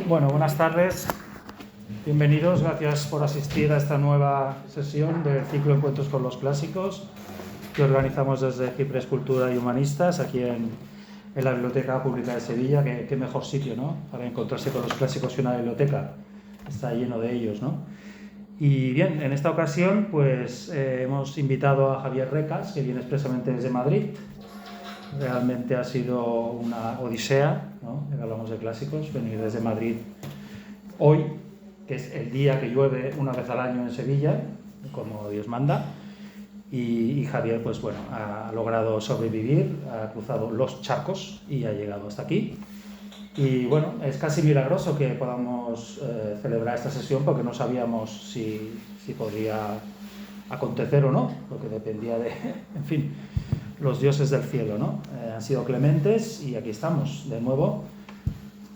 Bueno, buenas tardes. Bienvenidos, gracias por asistir a esta nueva sesión del ciclo Encuentros con los Clásicos que organizamos desde Cipres Cultura y Humanistas aquí en la Biblioteca Pública de Sevilla. Qué mejor sitio, ¿no?, para encontrarse con los clásicos que una biblioteca. Está lleno de ellos, ¿no? Y bien, en esta ocasión pues hemos invitado a Javier Recas, que viene expresamente desde Madrid. Realmente ha sido una odisea, ¿no?, que hablamos de clásicos, venir desde Madrid hoy, que es el día que llueve una vez al año en Sevilla, como Dios manda, y Javier, pues bueno, ha logrado sobrevivir, ha cruzado los charcos y ha llegado hasta aquí. Y bueno, es casi milagroso que podamos celebrar esta sesión, porque no sabíamos si podría acontecer o no, porque dependía de, en fin, los dioses del cielo, ¿no? Han sido clementes y aquí estamos de nuevo,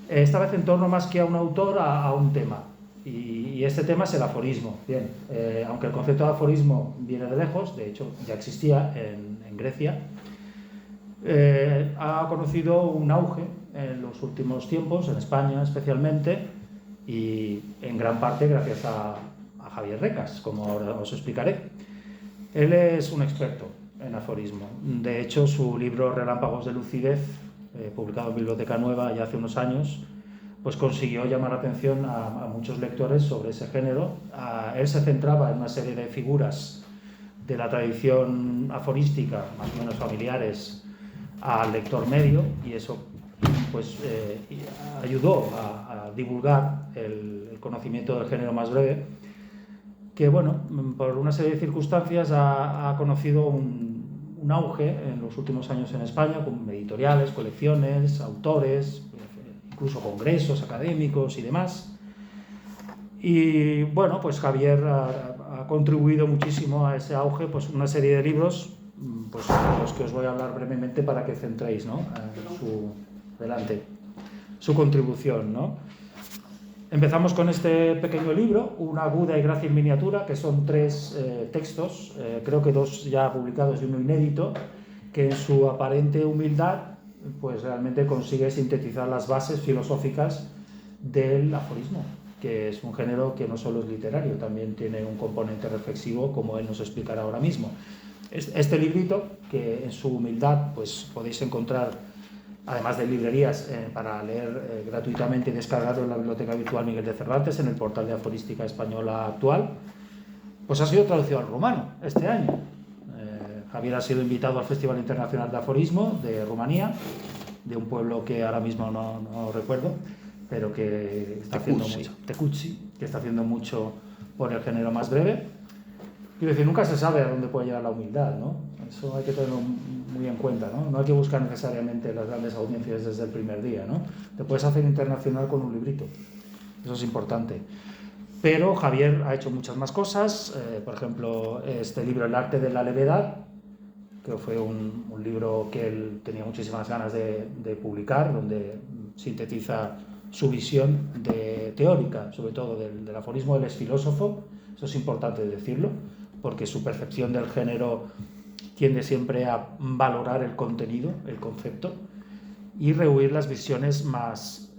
esta vez en torno más que a un autor, a un tema, y este tema es el aforismo. Bien, aunque el concepto de aforismo viene de lejos, de hecho ya existía en Grecia, ha conocido un auge en los últimos tiempos, en España especialmente, y en gran parte gracias a Javier Recas, como ahora os explicaré. Él es un experto en aforismo. De hecho, su libro Relámpagos de lucidez, publicado en Biblioteca Nueva ya hace unos años, pues consiguió llamar la atención a muchos lectores sobre ese género. Él se centraba en una serie de figuras de la tradición aforística, más o menos familiares al lector medio, y eso pues ayudó a divulgar el conocimiento del género más breve, que bueno, por una serie de circunstancias ha conocido un auge en los últimos años en España, con editoriales, colecciones, autores, incluso congresos académicos y demás. Y bueno, pues Javier ha contribuido muchísimo a ese auge, pues una serie de libros, pues de los que os voy a hablar brevemente para que centréis, ¿no?, su contribución, ¿no? Empezamos con este pequeño libro, Una aguda y grácil miniatura, que son 3 textos, creo que 2 ya publicados y uno inédito, que en su aparente humildad pues realmente consigue sintetizar las bases filosóficas del aforismo, que es un género que no solo es literario, también tiene un componente reflexivo, como él nos explicará ahora mismo. Este librito, que en su humildad pues podéis encontrar, además de librerías, para leer gratuitamente y descargarlo en la Biblioteca Virtual Miguel de Cervantes, en el portal de aforística española actual, pues ha sido traducido al rumano este año. Javier ha sido invitado al Festival Internacional de Aforismo de Rumanía, de un pueblo que ahora mismo no recuerdo, pero que está haciendo mucho, Tecuci, que está haciendo mucho por el género más breve. Quiero decir, nunca se sabe a dónde puede llegar la humildad, ¿no? Eso hay que tenerlo muy en cuenta, ¿no? No hay que buscar necesariamente las grandes audiencias desde el primer día, ¿no? Te puedes hacer internacional con un librito, eso es importante. Pero Javier ha hecho muchas más cosas, por ejemplo, este libro El arte de la levedad, que fue un libro que él tenía muchísimas ganas de publicar, donde sintetiza su visión teórica, sobre todo del aforismo. Él es filósofo, eso es importante decirlo, porque su percepción del género tiende siempre a valorar el contenido, el concepto, y rehuir las visiones más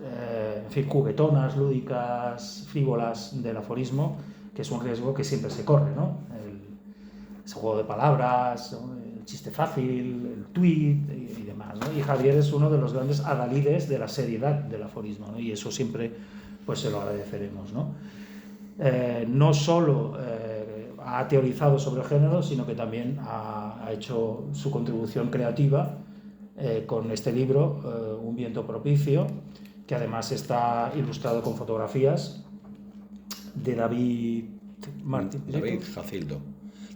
juguetonas, lúdicas, frívolas del aforismo, que es un riesgo que siempre se corre, ¿no? Ese juego de palabras, ¿no?, el chiste fácil, el tuit y demás, ¿no? Y Javier es uno de los grandes adalides de la seriedad del aforismo, ¿no? Y eso siempre pues se lo agradeceremos, ¿no? No solo ha teorizado sobre el género, sino que también ha hecho su contribución creativa con este libro, Un viento propicio, que además está ilustrado con fotografías de David Jacildo.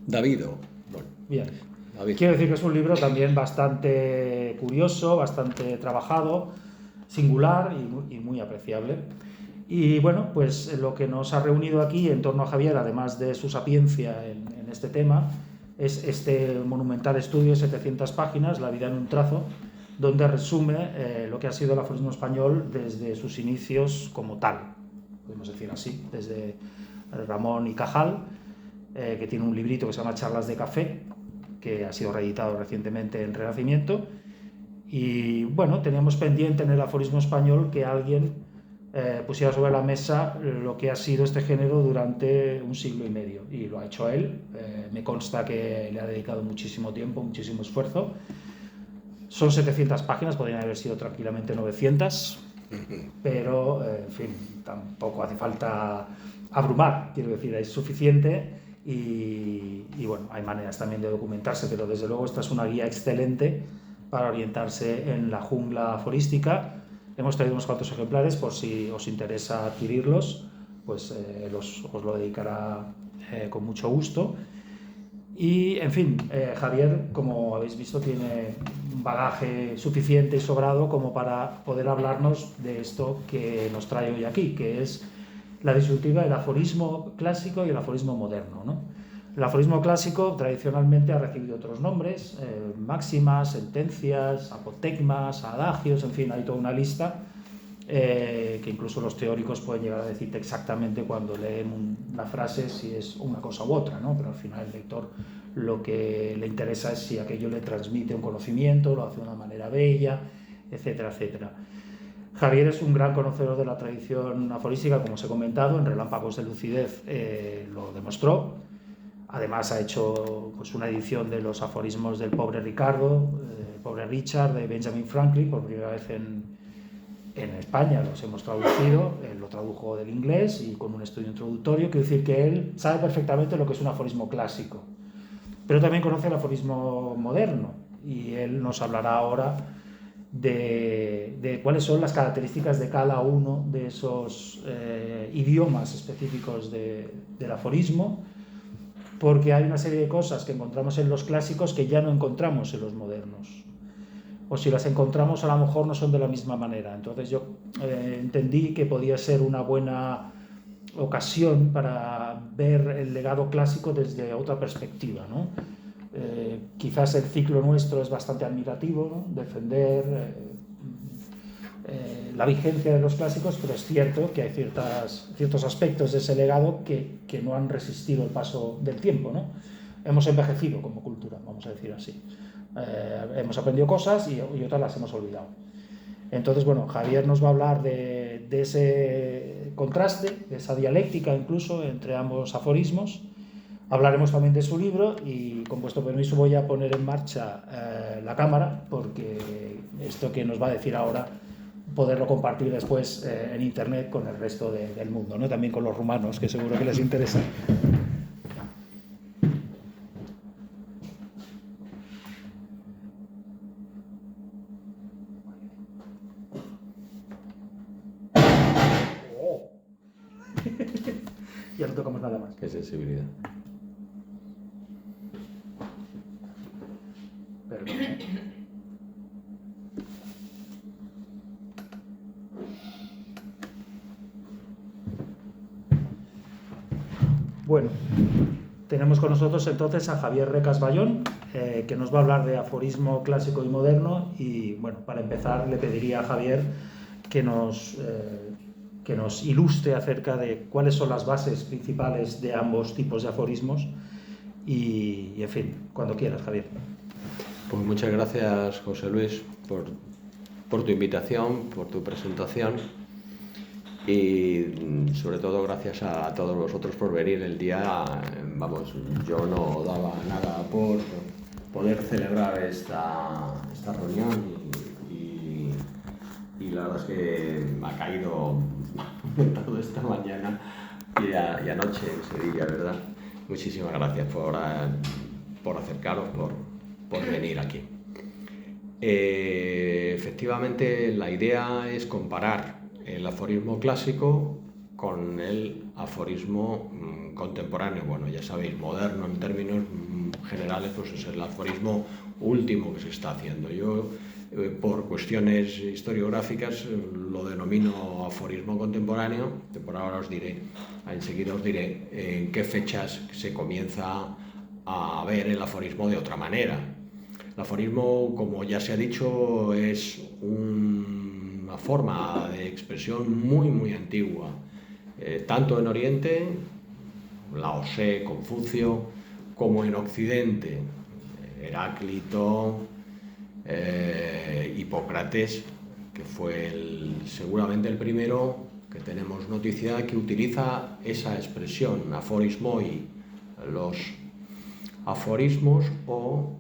Davido. Bueno, bien. David. Quiero decir que es un libro también bastante curioso, bastante trabajado, singular y muy apreciable. Y bueno, pues lo que nos ha reunido aquí en torno a Javier, además de su sapiencia en este tema, es este monumental estudio de 700 páginas, La vida en un trazo, donde resume lo que ha sido el aforismo español desde sus inicios como tal, podemos decir así, desde Ramón y Cajal, que tiene un librito que se llama Charlas de Café, que ha sido reeditado recientemente en Renacimiento, Y bueno, teníamos pendiente en el aforismo español que alguien pusiera sobre la mesa lo que ha sido este género durante un siglo y medio, y lo ha hecho él. Me consta que le ha dedicado muchísimo tiempo, muchísimo esfuerzo. Son 700 páginas, podrían haber sido tranquilamente 900, pero en fin, tampoco hace falta abrumar, quiero decir, es suficiente. Y bueno, hay maneras también de documentarse, pero desde luego esta es una guía excelente para orientarse en la jungla aforística. Hemos traído unos cuantos ejemplares por si os interesa adquirirlos, pues os lo dedicará con mucho gusto. Y en fin, Javier, como habéis visto, tiene un bagaje suficiente y sobrado como para poder hablarnos de esto que nos trae hoy aquí, que es la disyuntiva del aforismo clásico y el aforismo moderno, ¿no? El aforismo clásico tradicionalmente ha recibido otros nombres, máximas, sentencias, apotegmas, adagios, en fin, hay toda una lista que incluso los teóricos pueden llegar a decirte exactamente cuando leen la frase si es una cosa u otra, ¿no? Pero al final el lector lo que le interesa es si aquello le transmite un conocimiento, lo hace de una manera bella, etcétera, etcétera. Javier es un gran conocedor de la tradición aforística, como os he comentado, en Relámpagos de Lucidez lo demostró. Además ha hecho pues, una edición de los aforismos del pobre Ricardo, pobre Richard, de Benjamin Franklin, por primera vez en España los hemos traducido. Él lo tradujo del inglés y con un estudio introductorio. Quiero decir que él sabe perfectamente lo que es un aforismo clásico, pero también conoce el aforismo moderno, y él nos hablará ahora de cuáles son las características de cada uno de esos idiomas específicos del aforismo, porque hay una serie de cosas que encontramos en los clásicos que ya no encontramos en los modernos, o si las encontramos a lo mejor no son de la misma manera. Entonces yo entendí que podía ser una buena ocasión para ver el legado clásico desde otra perspectiva, ¿no? Quizás el ciclo nuestro es bastante admirativo, ¿no? Defender la vigencia de los clásicos, pero es cierto que hay ciertos aspectos de ese legado que no han resistido el paso del tiempo, ¿no? Hemos envejecido como cultura, vamos a decir así. Hemos aprendido cosas y otras las hemos olvidado. Entonces, bueno, Javier nos va a hablar de ese contraste, de esa dialéctica incluso entre ambos aforismos. Hablaremos también de su libro y, con vuestro permiso, voy a poner en marcha la cámara, porque esto que nos va a decir ahora, poderlo compartir después en internet con el resto del mundo, ¿no? También con los rumanos, que seguro que les interesa. Ya no tocamos nada más. Qué sensibilidad. Perdón. Bueno, tenemos con nosotros entonces a Javier Recas Bayón, que nos va a hablar de aforismo clásico y moderno. Y bueno, para empezar le pediría a Javier que nos ilustre acerca de cuáles son las bases principales de ambos tipos de aforismos y en fin, cuando quieras, Javier. Pues muchas gracias, José Luis, por tu invitación, por tu presentación, y sobre todo gracias a todos vosotros por venir el día. Vamos, yo no daba nada por poder celebrar esta reunión y la verdad es que me ha caído toda esta mañana y anoche en Sevilla, ¿verdad? Muchísimas gracias por acercaros, por venir aquí. Efectivamente, la idea es comparar el aforismo clásico con el aforismo contemporáneo. Bueno, ya sabéis, moderno en términos generales, pues es el aforismo último que se está haciendo. Yo, por cuestiones historiográficas, lo denomino aforismo contemporáneo, que por ahora enseguida os diré en qué fechas se comienza a ver el aforismo de otra manera. El aforismo, como ya se ha dicho, es una forma de expresión muy, muy antigua, tanto en Oriente, Lao Tse, Confucio, como en Occidente, Heráclito, Hipócrates, que fue seguramente el primero que tenemos noticia que utiliza esa expresión, aforismoi, los aforismos o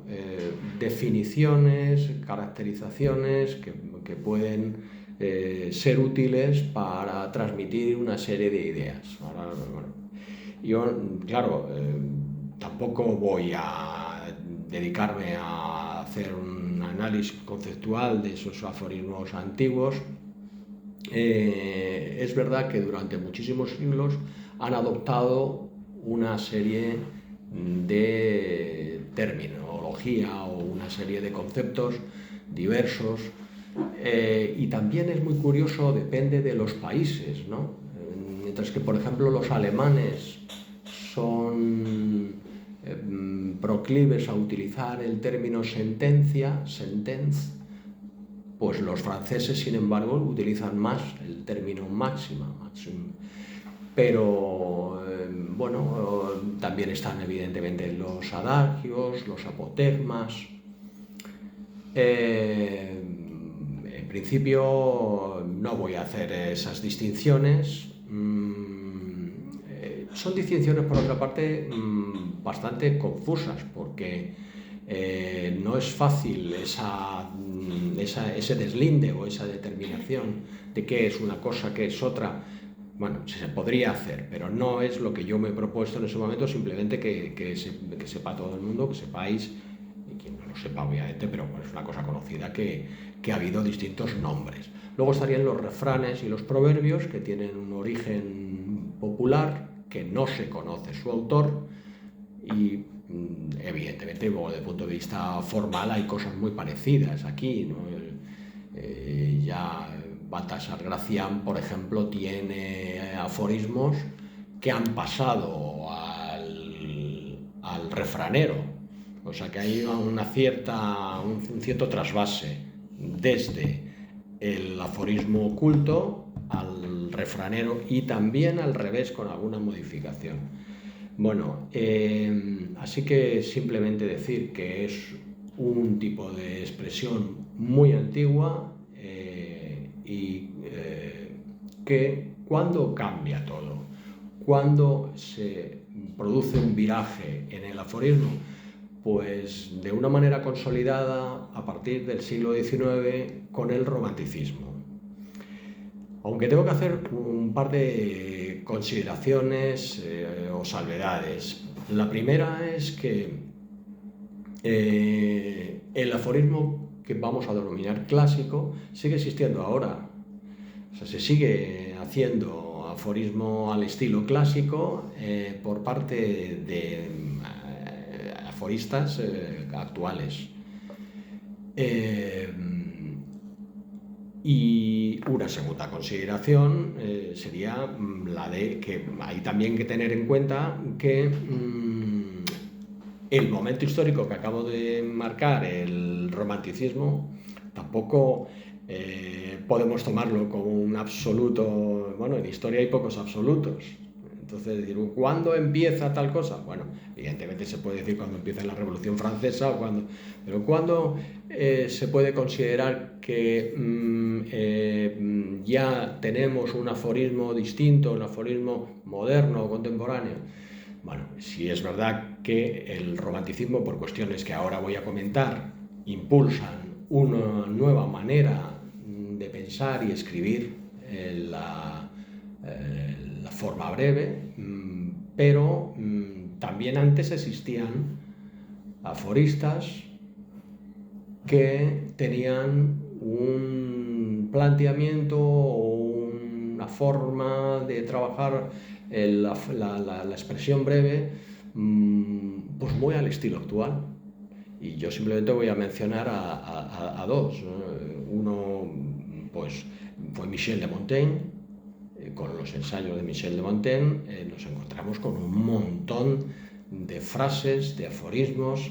definiciones, caracterizaciones que pueden ser útiles para transmitir una serie de ideas. Ahora, bueno, yo, claro, tampoco voy a dedicarme a hacer un análisis conceptual de esos aforismos antiguos. Es verdad que durante muchísimos siglos han adoptado una serie de terminología o una serie de conceptos diversos, y también es muy curioso, depende de los países, ¿no? Mientras que, por ejemplo, los alemanes son proclives a utilizar el término sentencia, sentence, pues los franceses, sin embargo, utilizan más el término máxima, maxim. Pero, bueno, también están evidentemente los adagios, los apotegmas. En principio no voy a hacer esas distinciones. Son distinciones, por otra parte, bastante confusas, porque no es fácil ese deslinde o esa determinación de qué es una cosa, qué es otra. Bueno, se podría hacer, pero no es lo que yo me he propuesto en ese momento, simplemente que sepa todo el mundo, que sepáis, y quien no lo sepa obviamente, pero es una cosa conocida que ha habido distintos nombres. Luego estarían los refranes y los proverbios, que tienen un origen popular, que no se conoce su autor, y evidentemente, desde el punto de vista formal, hay cosas muy parecidas aquí, ¿no? Ya Baltasar Gracián, por ejemplo, tiene aforismos que han pasado al refranero, o sea que hay un cierto trasvase desde el aforismo oculto al refranero, y también al revés con alguna modificación. Bueno, así que simplemente decir que es un tipo de expresión muy antigua, y que cuando cambia todo, cuando se produce un viraje en el aforismo, pues de una manera consolidada a partir del siglo XIX con el romanticismo. Aunque tengo que hacer un par de consideraciones o salvedades. La primera es que el aforismo que vamos a denominar clásico sigue existiendo ahora. O sea, se sigue haciendo aforismo al estilo clásico por parte de aforistas actuales. Y una segunda consideración sería la de que hay también que tener en cuenta que el momento histórico que acabo de marcar, el romanticismo, tampoco podemos tomarlo como un absoluto. Bueno, en historia hay pocos absolutos. Entonces, decir, ¿cuándo empieza tal cosa? Bueno, evidentemente se puede decir cuando empieza la Revolución Francesa, pero ¿cuándo se puede considerar que ya tenemos un aforismo distinto, un aforismo moderno o contemporáneo? Bueno, sí es verdad que el romanticismo, por cuestiones que ahora voy a comentar, impulsan una nueva manera de pensar y escribir la forma breve, pero también antes existían aforistas que tenían un planteamiento o una forma de trabajar la expresión breve, pues muy al estilo actual. Y yo simplemente voy a mencionar a dos. Uno, pues, fue Michel de Montaigne. Con los ensayos de Michel de Montaigne nos encontramos con un montón de frases, de aforismos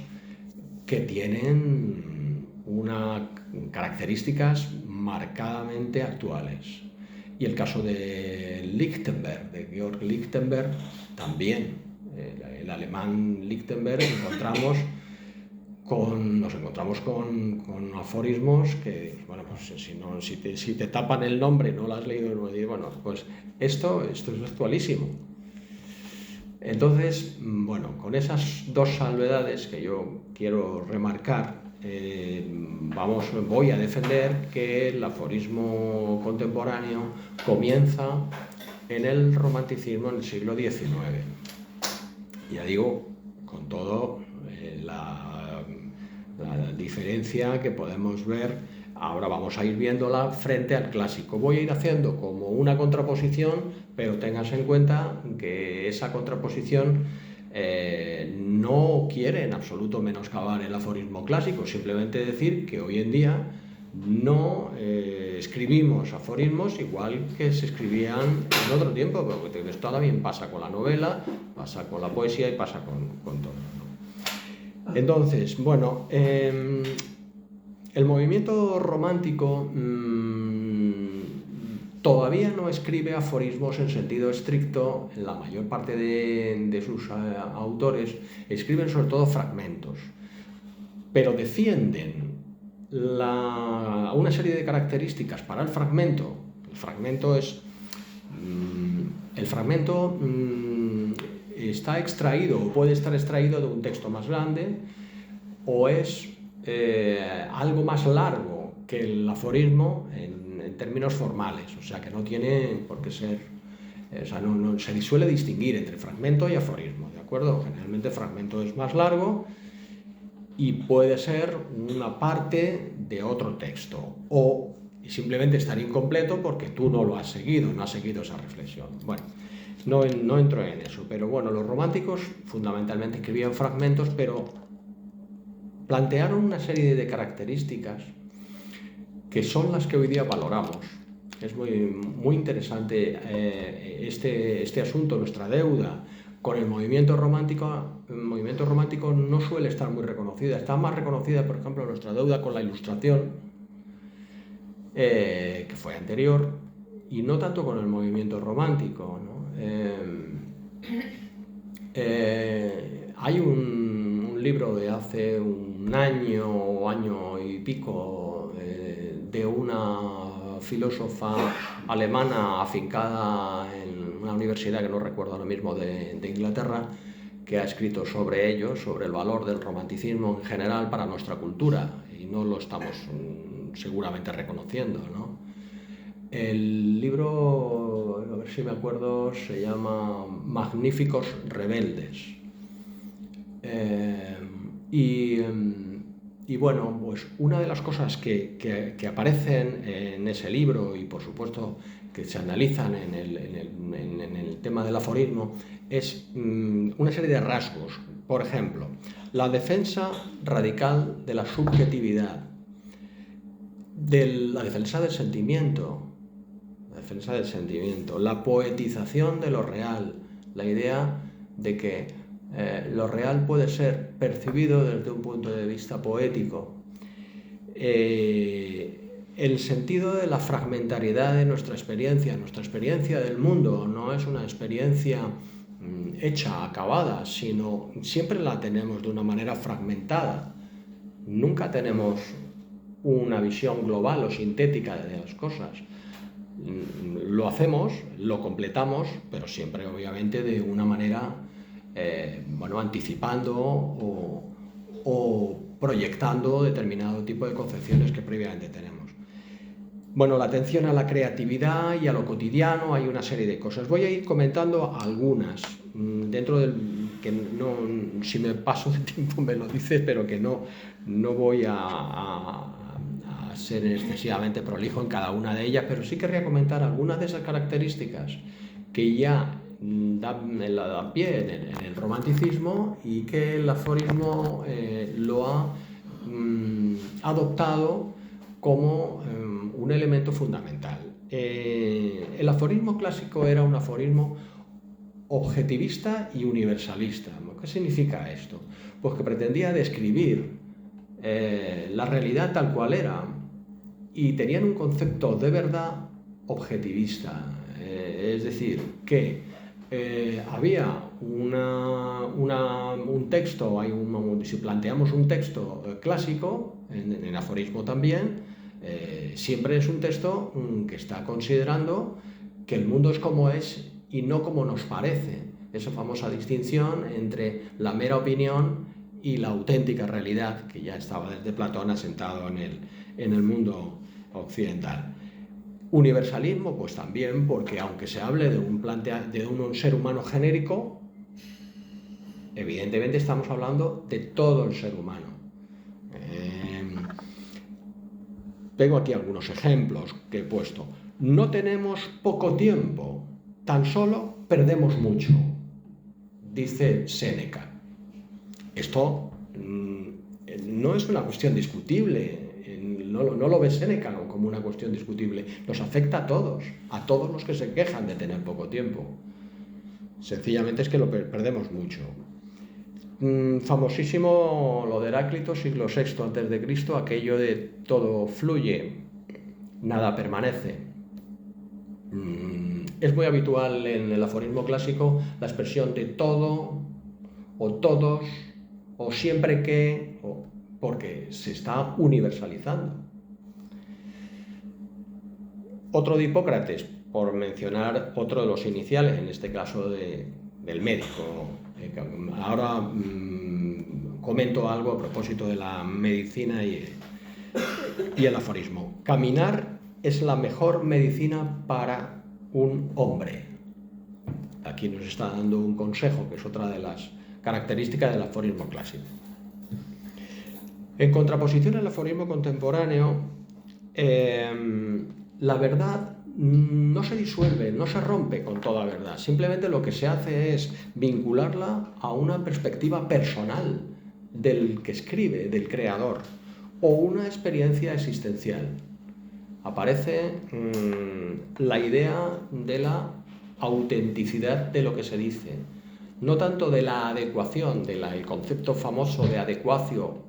que tienen unas características marcadamente actuales. Y el caso de Lichtenberg, de Georg Lichtenberg, también. El alemán Lichtenberg encontramos nos encontramos con aforismos que, bueno, pues si te tapan el nombre, no lo has leído, bueno, pues esto es actualísimo. Entonces, bueno, con esas dos salvedades que yo quiero remarcar, voy a defender que el aforismo contemporáneo comienza en el romanticismo en el siglo XIX. Ya digo, con todo la diferencia que podemos ver, ahora vamos a ir viéndola frente al clásico. Voy a ir haciendo como una contraposición, pero tengas en cuenta que esa contraposición no quiere en absoluto menoscabar el aforismo clásico, simplemente decir que hoy en día no escribimos aforismos igual que se escribían en otro tiempo, porque esto también pasa con la novela, pasa con la poesía y pasa con todo, ¿no? Entonces, bueno, el movimiento romántico todavía no escribe aforismos en sentido estricto. La mayor parte de sus autores escriben sobre todo fragmentos, pero defienden una serie de características para el fragmento. El fragmento está extraído o puede estar extraído de un texto más grande, o es algo más largo que el aforismo en términos formales, o sea que no tiene por qué ser, no se suele distinguir entre fragmento y aforismo, ¿de acuerdo? Generalmente fragmento es más largo y puede ser una parte de otro texto, o simplemente estar incompleto porque tú no lo has seguido, no has seguido esa reflexión. Bueno, no entro en eso, pero bueno, los románticos fundamentalmente escribían fragmentos, pero plantearon una serie de características que son las que hoy día valoramos. Es muy interesante este asunto, nuestra deuda con el movimiento romántico. El movimiento romántico no suele estar muy reconocida, está más reconocida, por ejemplo, nuestra deuda con la Ilustración, que fue anterior, y no tanto con el movimiento romántico, ¿no? Hay un libro de hace un año o año y pico de una filósofa alemana afincada en una universidad que no recuerdo ahora mismo de Inglaterra, que ha escrito sobre ello, sobre el valor del romanticismo en general para nuestra cultura, y no lo estamos seguramente reconociendo, ¿no? El libro, a ver si me acuerdo, se llama Magníficos Rebeldes. Y bueno, pues una de las cosas que aparecen en ese libro, y por supuesto que se analizan en el tema del aforismo, es una serie de rasgos. Por ejemplo, la defensa radical de la subjetividad, la defensa del sentimiento, la poetización de lo real, la idea de que lo real puede ser percibido desde un punto de vista poético, el sentido de la fragmentariedad de nuestra experiencia del mundo no es una experiencia hecha, acabada, sino siempre la tenemos de una manera fragmentada, nunca tenemos una visión global o sintética de las cosas. Lo hacemos, lo completamos, pero siempre obviamente de una manera anticipando o proyectando determinado tipo de concepciones que previamente tenemos. Bueno, la atención a la creatividad y a lo cotidiano, hay una serie de cosas. Voy a ir comentando algunas, dentro del que no, si me paso de tiempo me lo dices, pero que no voy a ser excesivamente prolijo en cada una de ellas, pero sí querría comentar algunas de esas características que ya dan pie en el romanticismo y que el aforismo lo ha adoptado como un elemento fundamental. El aforismo clásico era un aforismo objetivista y universalista. ¿Qué significa esto? Pues que pretendía describir la realidad tal cual era, y tenían un concepto de verdad objetivista, es decir, que había un texto, si planteamos un texto clásico, en aforismo también, siempre es un texto que está considerando que el mundo es como es y no como nos parece. Esa famosa distinción entre la mera opinión y la auténtica realidad, que ya estaba desde Platón asentado en el mundo occidental. Universalismo, pues también, porque aunque se hable de un ser humano genérico, evidentemente estamos hablando de todo el ser humano. Tengo aquí algunos ejemplos que he puesto. No tenemos poco tiempo, tan solo perdemos mucho, dice Séneca. Esto no es una cuestión discutible, no lo ve Séneca como una cuestión discutible, nos afecta a todos los que se quejan de tener poco tiempo. Sencillamente es que lo perdemos mucho. Famosísimo lo de Heráclito, siglo VI a.C., aquello de todo fluye, nada permanece. Es muy habitual en el aforismo clásico la expresión de todo, o todos, o siempre que, porque se está universalizando. Otro de Hipócrates, por mencionar otro de los iniciales, en este caso del médico. Ahora comento algo a propósito de la medicina y el aforismo. Caminar es la mejor medicina para un hombre. Aquí nos está dando un consejo, que es otra de las características del aforismo clásico. En contraposición al aforismo contemporáneo, la verdad no se disuelve, no se rompe con toda verdad. Simplemente lo que se hace es vincularla a una perspectiva personal del que escribe, del creador, o una experiencia existencial. Aparece la idea de la autenticidad de lo que se dice, no tanto de la adecuación, el concepto famoso de adecuacio,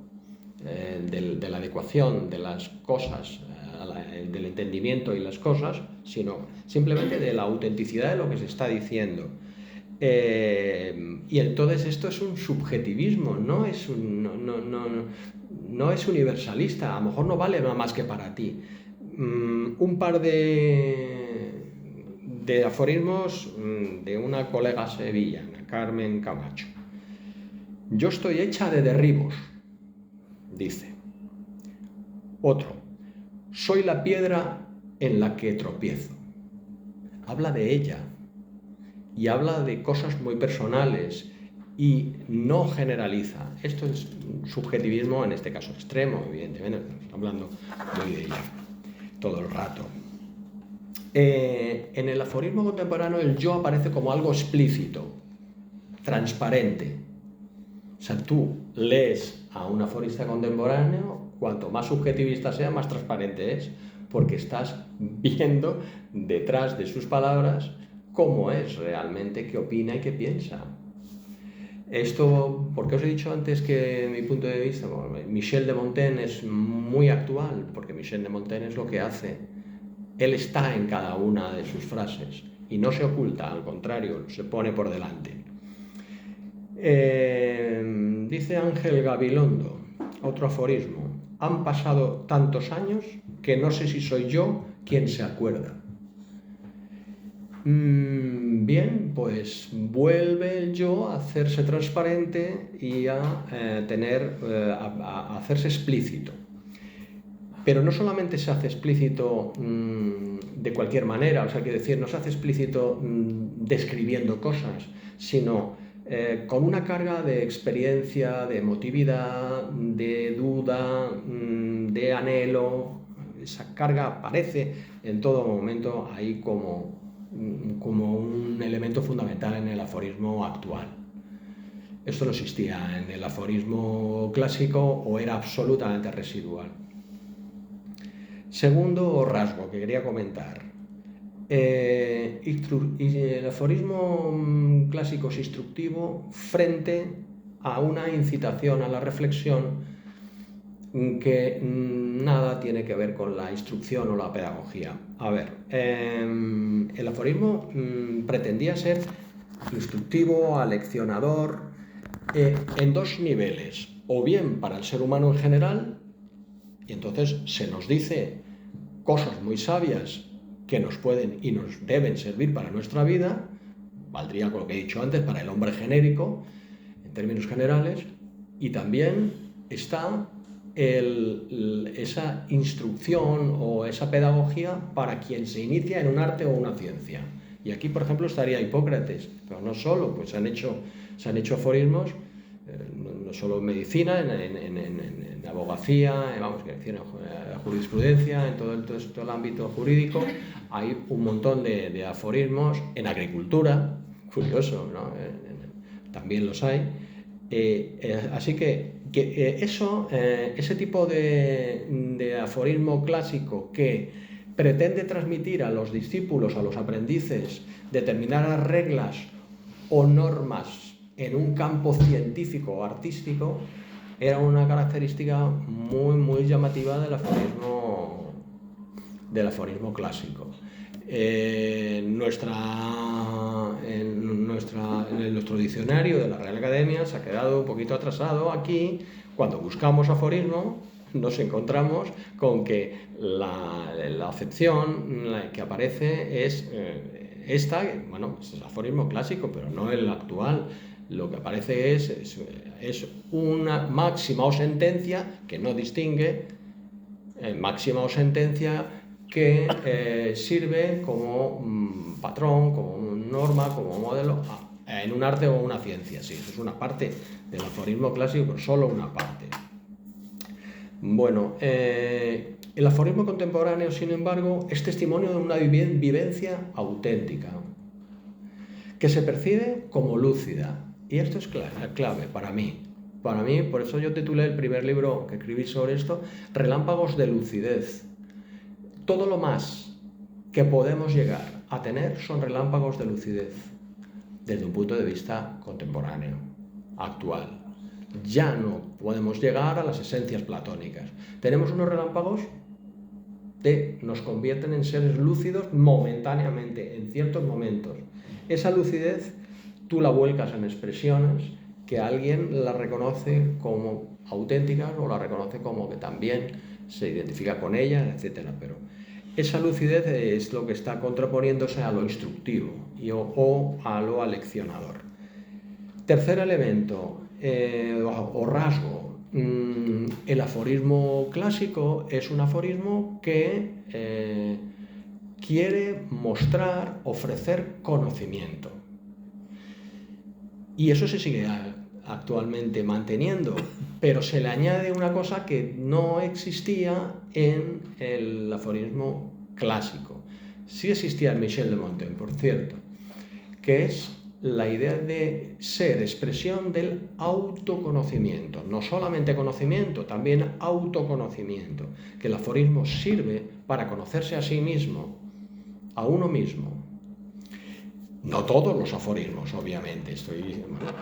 de la adecuación de las cosas, del entendimiento y las cosas, sino simplemente de la autenticidad de lo que se está diciendo. Y entonces esto es un subjetivismo, no es universalista, a lo mejor no vale nada más que para ti. Un par de aforismos de una colega sevillana, Carmen Camacho. Yo estoy hecha de derribos, dice. Otro, soy la piedra en la que tropiezo. Habla de ella y habla de cosas muy personales y no generaliza. Esto es subjetivismo, en este caso extremo, evidentemente, estamos hablando muy de ella todo el rato. En el aforismo contemporáneo el yo aparece como algo explícito, transparente. O sea, tú lees a un aforista contemporáneo, cuanto más subjetivista sea, más transparente es, porque estás viendo detrás de sus palabras cómo es realmente, qué opina y qué piensa. Esto, porque os he dicho antes que, desde mi punto de vista, Michel de Montaigne es muy actual, porque Michel de Montaigne es lo que hace. Él está en cada una de sus frases y no se oculta, al contrario, se pone por delante. Dice Ángel Gabilondo, otro aforismo: han pasado tantos años que no sé si soy yo quien se acuerda. Bien, pues vuelve el yo a hacerse transparente y a hacerse explícito. Pero no solamente se hace explícito de cualquier manera, o sea, quiero decir, no se hace explícito describiendo cosas, sino con una carga de experiencia, de emotividad, de duda, de anhelo. Esa carga aparece en todo momento ahí como un elemento fundamental en el aforismo actual. Esto no existía en el aforismo clásico o era absolutamente residual. Segundo rasgo que quería comentar. El aforismo clásico es instructivo frente a una incitación a la reflexión que nada tiene que ver con la instrucción o la pedagogía. A ver, el aforismo pretendía ser instructivo, aleccionador, en dos niveles, o bien para el ser humano en general, y entonces se nos dice cosas muy sabias que nos pueden y nos deben servir para nuestra vida, valdría con lo que he dicho antes para el hombre genérico, en términos generales, y también está esa instrucción o esa pedagogía para quien se inicia en un arte o una ciencia. Y aquí, por ejemplo, estaría Hipócrates, pero no solo, pues se han hecho aforismos, no solo en medicina, en abogacía, en jurisprudencia, en todo el ámbito jurídico, hay un montón de aforismos, en agricultura, curioso, ¿no? También los hay. Así que ese tipo de aforismo clásico que pretende transmitir a los discípulos, a los aprendices, determinadas reglas o normas en un campo científico o artístico, era una característica muy, muy llamativa del aforismo clásico. En nuestro diccionario de la Real Academia se ha quedado un poquito atrasado aquí. Cuando buscamos aforismo, nos encontramos con que la acepción que aparece es esta, bueno, es el aforismo clásico, pero no el actual. Lo que aparece es una máxima o sentencia que no distingue, máxima o sentencia que sirve como patrón, como norma, como modelo en un arte o una ciencia. Sí, eso es una parte del aforismo clásico, pero solo una parte. Bueno, el aforismo contemporáneo, sin embargo, es testimonio de una vivencia auténtica, que se percibe como lúcida. Y esto es clave para mí. Para mí, por eso yo titulé el primer libro que escribí sobre esto, Relámpagos de lucidez. Todo lo más que podemos llegar a tener son relámpagos de lucidez desde un punto de vista contemporáneo, actual. Ya no podemos llegar a las esencias platónicas. Tenemos unos relámpagos que nos convierten en seres lúcidos momentáneamente, en ciertos momentos. Esa lucidez tú la vuelcas en expresiones que alguien la reconoce como auténticas o la reconoce como que también se identifica con ella, etc. Pero esa lucidez es lo que está contraponiéndose a lo instructivo o a lo aleccionador. Tercer elemento o rasgo. El aforismo clásico es un aforismo que quiere mostrar, ofrecer conocimiento. Y eso se sigue actualmente manteniendo, pero se le añade una cosa que no existía en el aforismo clásico. Sí existía en Michel de Montaigne, por cierto, que es la idea de ser expresión del autoconocimiento. No solamente conocimiento, también autoconocimiento. Que el aforismo sirve para conocerse a sí mismo, a uno mismo. No todos los aforismos, obviamente,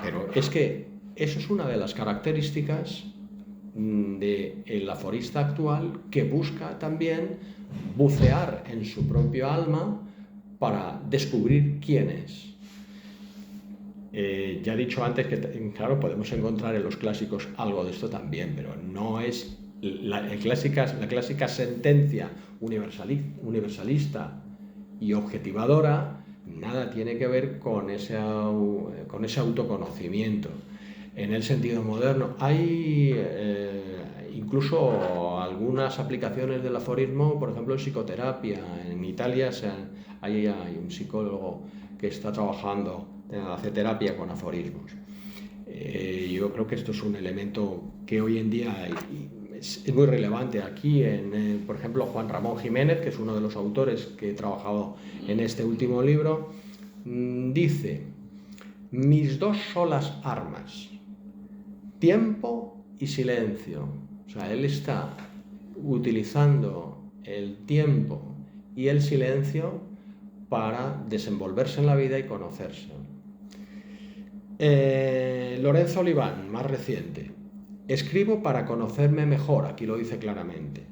pero es que eso es una de las características del aforista actual, que busca también bucear en su propio alma para descubrir quién es. Ya he dicho antes que, claro, podemos encontrar en los clásicos algo de esto también, pero no es la clásica sentencia universalista y objetivadora. Nada tiene que ver con ese autoconocimiento. En el sentido moderno hay incluso algunas aplicaciones del aforismo, por ejemplo en psicoterapia. En Italia hay un psicólogo que está trabajando, hace terapia con aforismos. Yo creo que esto es un elemento que hoy en día es muy relevante. Aquí, por ejemplo, Juan Ramón Jiménez, que es uno de los autores que he trabajado en este último libro, dice: mis dos solas armas, tiempo y silencio. O sea, él está utilizando el tiempo y el silencio para desenvolverse en la vida y conocerse. Lorenzo Oliván, más reciente: escribo para conocerme mejor, aquí lo dice claramente,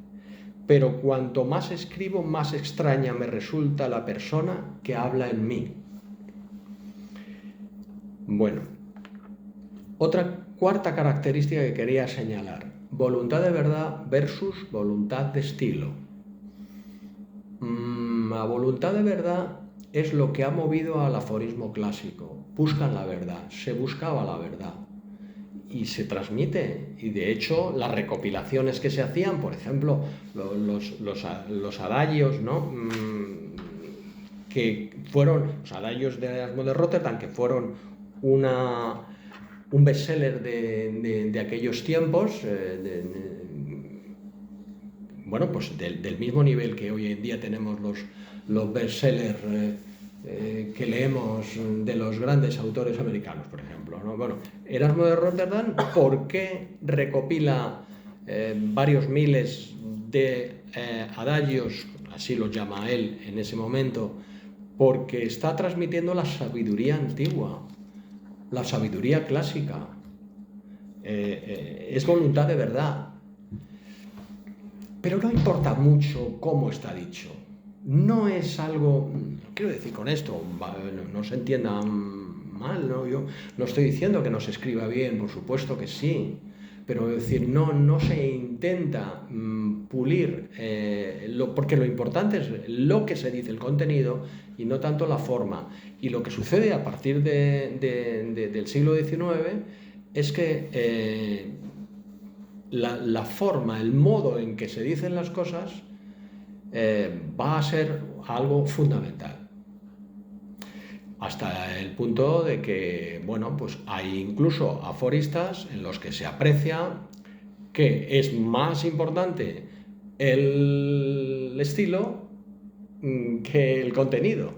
pero cuanto más escribo, más extraña me resulta la persona que habla en mí. Bueno, otra cuarta característica que quería señalar: voluntad de verdad versus voluntad de estilo. La voluntad de verdad es lo que ha movido al aforismo clásico. Buscan la verdad, se buscaba la verdad y se transmite. Y de hecho, las recopilaciones que se hacían, por ejemplo, los adagios, ¿no? Que fueron los adagios de Erasmo de Rotterdam, que fueron un bestseller de aquellos tiempos, bueno, pues del mismo nivel que hoy en día tenemos los bestsellers que leemos de los grandes autores americanos, por ejemplo, ¿no? Bueno, Erasmo de Rotterdam, ¿por qué recopila varios miles de adagios, así los llama él en ese momento? Porque está transmitiendo la sabiduría antigua, la sabiduría clásica. Es voluntad de verdad. Pero no importa mucho cómo está dicho. No es algo, quiero decir con esto, no se entienda mal, ¿no? Yo no estoy diciendo que no se escriba bien, por supuesto que sí, pero es decir, no se intenta pulir, porque lo importante es lo que se dice, el contenido, y no tanto la forma. Y lo que sucede a partir del siglo XIX es que la forma, el modo en que se dicen las cosas va a ser algo fundamental. Hasta el punto de que, bueno, pues hay incluso aforistas en los que se aprecia que es más importante el estilo que el contenido.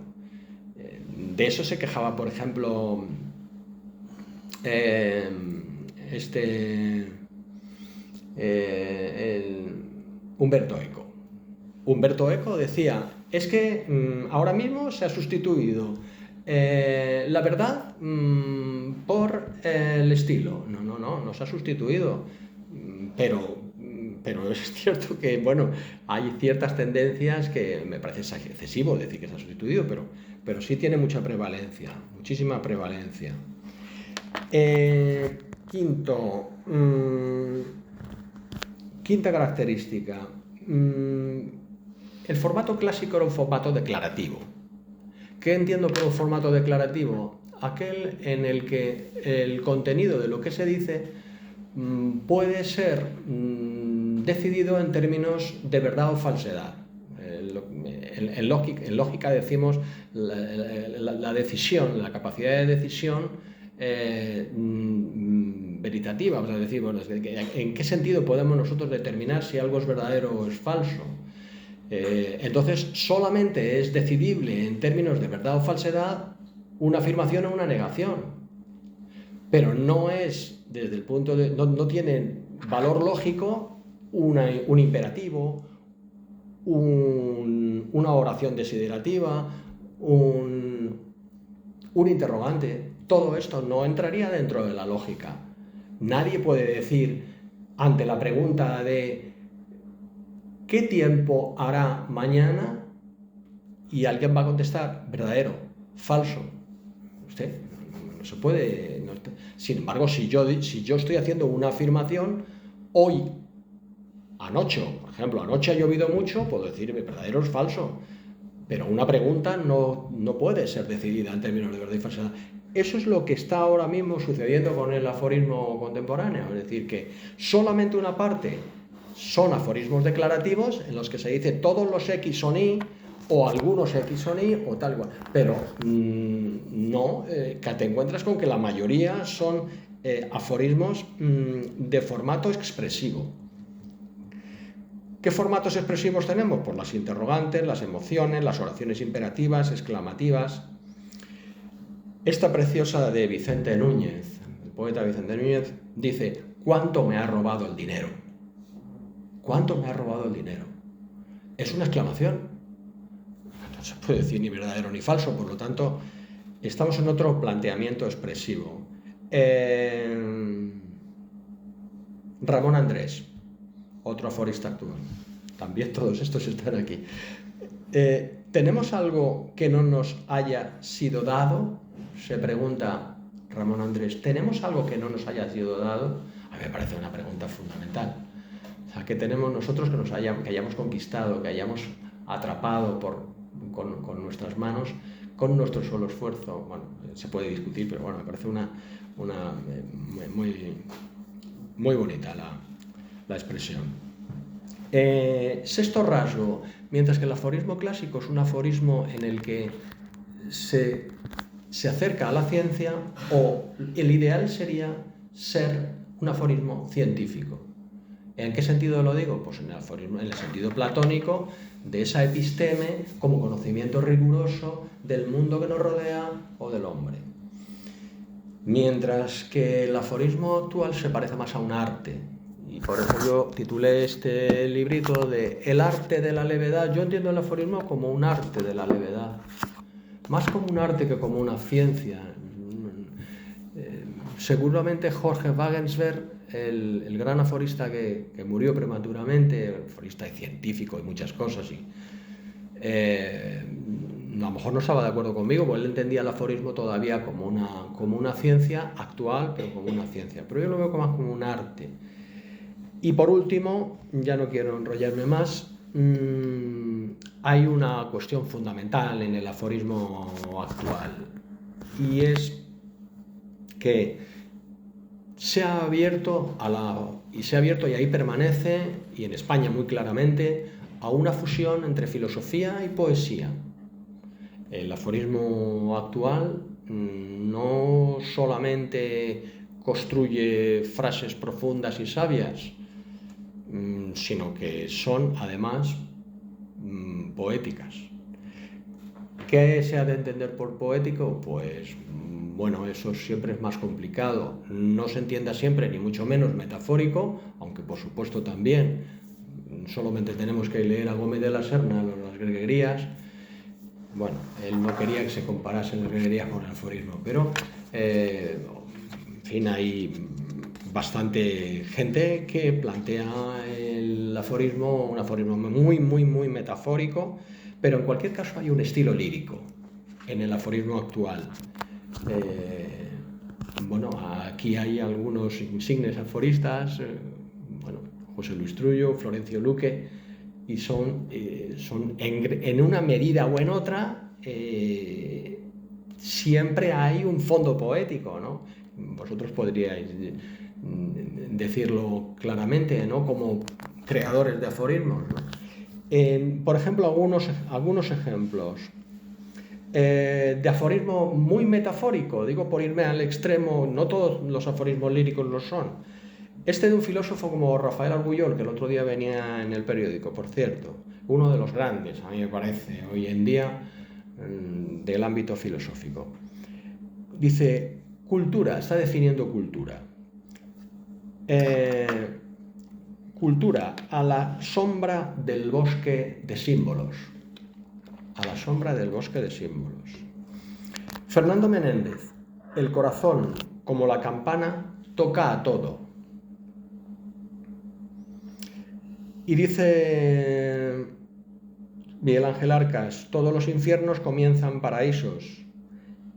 De eso se quejaba, por ejemplo, Umberto Eco. Umberto Eco decía, es que ahora mismo se ha sustituido la verdad por el estilo. No se ha sustituido, pero es cierto que, bueno, hay ciertas tendencias que me parece excesivo decir que se ha sustituido, pero sí tiene mucha prevalencia, muchísima prevalencia. Quinta característica. El formato clásico era un formato declarativo. ¿Qué entiendo por un formato declarativo? Aquel en el que el contenido de lo que se dice puede ser decidido en términos de verdad o falsedad. En lógica decimos la decisión, la capacidad de decisión veritativa, es decir, bueno, en qué sentido podemos nosotros determinar si algo es verdadero o es falso. Entonces, solamente es decidible en términos de verdad o falsedad una afirmación o una negación, pero no es, desde el punto de, no tiene valor lógico un imperativo, una oración desiderativa, un interrogante. Todo esto no entraría dentro de la lógica. Nadie puede decir, ante la pregunta de ¿qué tiempo hará mañana? Y alguien va a contestar, verdadero, falso. Usted no se puede. No, sin embargo, si yo estoy haciendo una afirmación, hoy, anoche, por ejemplo, anoche ha llovido mucho, puedo decir verdadero o falso. Pero una pregunta no puede ser decidida en términos de verdad y falsedad. Eso es lo que está ahora mismo sucediendo con el aforismo contemporáneo. Es decir, que solamente una parte son aforismos declarativos en los que se dice todos los X son Y, o algunos X son Y, o tal cual. Pero no, que te encuentras con que la mayoría son aforismos de formato expresivo. ¿Qué formatos expresivos tenemos? Pues las interrogantes, las emociones, las oraciones imperativas, exclamativas. Esta preciosa de Vicente Núñez, el poeta Vicente Núñez, dice: ¿cuánto me ha robado el dinero? ¿Cuánto me ha robado el dinero? Es una exclamación. No se puede decir ni verdadero ni falso, por lo tanto, estamos en otro planteamiento expresivo. Ramón Andrés, otro aforista actual. También todos estos están aquí. ¿Tenemos algo que no nos haya sido dado? Se pregunta Ramón Andrés, ¿tenemos algo que no nos haya sido dado? A mí me parece una pregunta fundamental. O sea, ¿qué tenemos nosotros que hayamos conquistado, que hayamos atrapado con nuestras manos, con nuestro solo esfuerzo? Bueno, se puede discutir, pero bueno, me parece muy bonita la expresión. Sexto rasgo, mientras que el aforismo clásico es un aforismo en el que se acerca a la ciencia, o el ideal sería ser un aforismo científico. ¿En qué sentido lo digo? Pues en el sentido platónico de esa episteme como conocimiento riguroso del mundo que nos rodea o del hombre. Mientras que el aforismo actual se parece más a un arte. Y por eso yo titulé este librito de El arte de la levedad. Yo entiendo el aforismo como un arte de la levedad. Más como un arte que como una ciencia. Seguramente Jorge Wagensberg, el gran aforista que murió prematuramente, aforista y científico y muchas cosas, a lo mejor no estaba de acuerdo conmigo, porque él entendía el aforismo todavía como una ciencia actual, pero como una ciencia. Pero yo lo veo más como un arte. Y por último, ya no quiero enrollarme más, hay una cuestión fundamental en el aforismo actual, y es que se ha abierto y ahí permanece, y en España muy claramente, a una fusión entre filosofía y poesía. El aforismo actual no solamente construye frases profundas y sabias, sino que son además poéticas. ¿Qué se ha de entender por poético? Pues bueno, eso siempre es más complicado. No se entienda siempre, ni mucho menos metafórico, aunque por supuesto también. Solamente tenemos que leer a Gómez de la Serna, las greguerías. Bueno, él no quería que se comparasen las greguerías con el aforismo, pero en fin, hay bastante gente que plantea el aforismo, un aforismo muy metafórico, pero en cualquier caso hay un estilo lírico en el aforismo actual. Bueno, aquí hay algunos insignes aforistas, José Luis Trullo, Florencio Luque, y son en una medida o en otra, siempre hay un fondo poético, ¿no? Vosotros podríais decirlo claramente, ¿no? Como creadores de aforismos, ¿no? Por ejemplo, algunos ejemplos de aforismo muy metafórico, digo por irme al extremo, no todos los aforismos líricos lo son. Este de un filósofo como Rafael Argullol, que el otro día venía en el periódico, por cierto, uno de los grandes, a mí me parece, hoy en día, del ámbito filosófico. Dice, cultura, está definiendo cultura. Cultura a la sombra del bosque de símbolos. A la sombra del bosque de símbolos. Fernando Menéndez, el corazón, como la campana, toca a todo. Y dice Miguel Ángel Arcas, todos los infiernos comienzan paraísos.